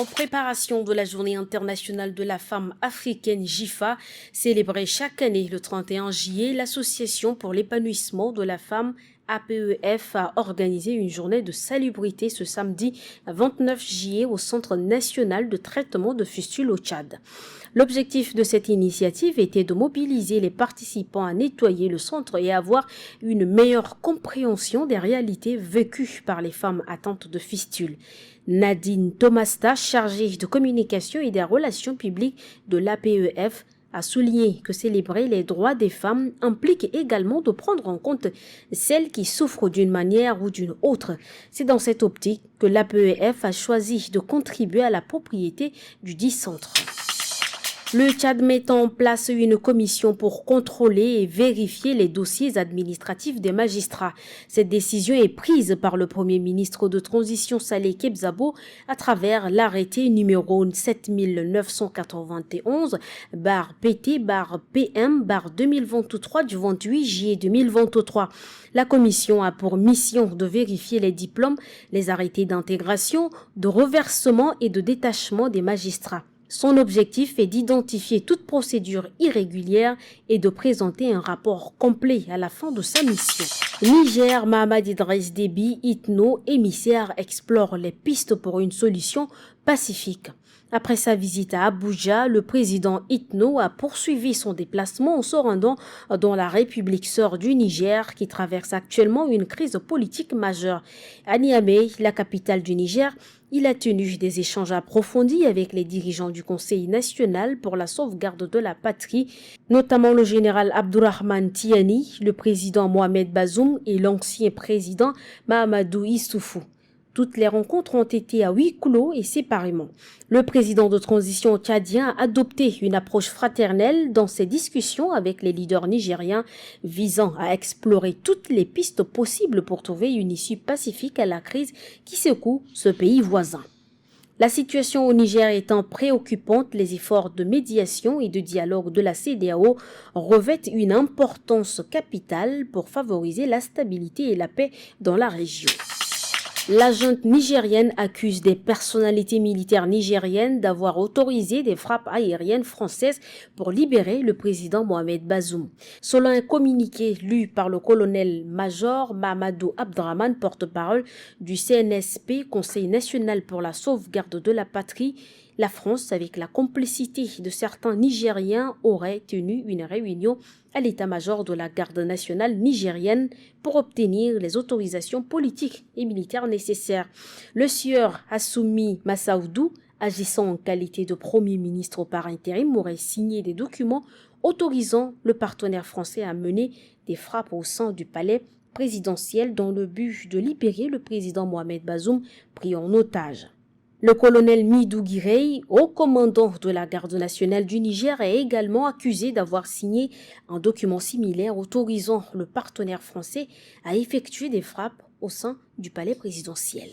En préparation de la Journée internationale de la femme africaine JIFA, célébrée chaque année le 31 juillet, l'Association pour l'épanouissement de la femme APEF a organisé une journée de salubrité ce samedi 29 juillet au Centre national de traitement de fustules au Tchad. L'objectif de cette initiative était de mobiliser les participants à nettoyer le centre et avoir une meilleure compréhension des réalités vécues par les femmes atteintes de fistules. Nadine Tomasta, chargée de communication et des relations publiques de l'APEF, a souligné que célébrer les droits des femmes implique également de prendre en compte celles qui souffrent d'une manière ou d'une autre. C'est dans cette optique que l'APEF a choisi de contribuer à la propriété du dit centre. Le Tchad met en place une commission pour contrôler et vérifier les dossiers administratifs des magistrats. Cette décision est prise par le Premier ministre de transition Saleh Kebzabo à travers l'arrêté numéro 7991/PT/PM/2023 du 28 juillet 2023. La commission a pour mission de vérifier les diplômes, les arrêtés d'intégration, de reversement et de détachement des magistrats. Son objectif est d'identifier toute procédure irrégulière et de présenter un rapport complet à la fin de sa mission. Niger, Mahamat Idriss Déby, Itno, émissaire, explore les pistes pour une solution pacifique. Après sa visite à Abuja, le président Itno a poursuivi son déplacement en se rendant dans la République sœur du Niger qui traverse actuellement une crise politique majeure. À Niamey, la capitale du Niger, il a tenu des échanges approfondis avec les dirigeants du Conseil national pour la sauvegarde de la patrie, notamment le général Abdourahmane Tiani, le président Mohamed Bazoum et l'ancien président Mahamadou Issoufou. Toutes les rencontres ont été à huis clos et séparément. Le président de transition tchadien a adopté une approche fraternelle dans ses discussions avec les leaders nigériens visant à explorer toutes les pistes possibles pour trouver une issue pacifique à la crise qui secoue ce pays voisin. La situation au Niger étant préoccupante, les efforts de médiation et de dialogue de la CEDEAO revêtent une importance capitale pour favoriser la stabilité et la paix dans la région. La junte nigérienne accuse des personnalités militaires nigériennes d'avoir autorisé des frappes aériennes françaises pour libérer le président Mohamed Bazoum. Selon un communiqué lu par le colonel-major Mahamadou Abdrahmane, porte-parole du CNSP, Conseil national pour la sauvegarde de la patrie, la France, avec la complicité de certains Nigériens, aurait tenu une réunion à l'état-major de la garde nationale nigérienne pour obtenir les autorisations politiques et militaires nécessaires. Le sieur Assoumi Massaoudou, agissant en qualité de Premier ministre par intérim, aurait signé des documents autorisant le partenaire français à mener des frappes au sein du palais présidentiel dans le but de libérer le président Mohamed Bazoum pris en otage. Le colonel Midou Guirey, haut commandant de la garde nationale du Niger, est également accusé d'avoir signé un document similaire autorisant le partenaire français à effectuer des frappes au sein du palais présidentiel.